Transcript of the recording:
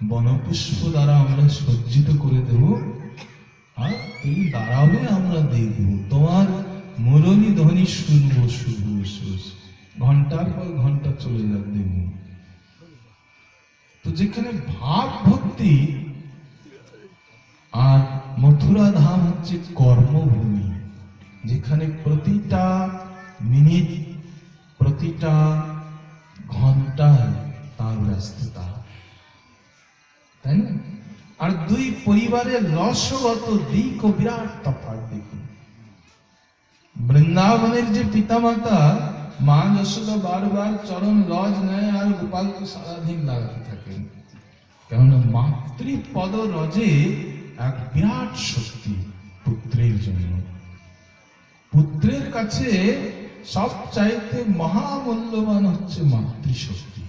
বনপুষ্প দ্বারা আমরা সজ্জিত করে দেব, আর তুমি দাঁড়াবে, আমরা দেখব তোমার মুরলী ধ্বনি শুনবো, শুভ শুভ, ঘন্টার পর ঘন্টা চলে যাবে দেখব। তো যেখানে ভাব ভক্তি, আর মথুরা ধাম হচ্ছে কর্মভূমি, যেখানে প্রতিটা মিনিট, প্রতিটা ঘন্টায় তার ব্যস্ততা, তাই না? আর দুই পরিবারের রসগত দিক ও বিরাট তফাৎ দেখুন। বৃন্দাবনের যে পিতামাতা, মা যশোদা বারবার চরণ রজ নেয় আর গোপালকে সারাদিন লাগাতে থাকেন, কেননা মাতৃপদ রজে এক বিরাট শক্তি পুত্রের জন্য। পুত্রের কাছে সব চাইতে মহামূল্যবান হচ্ছে মাতৃশক্তি।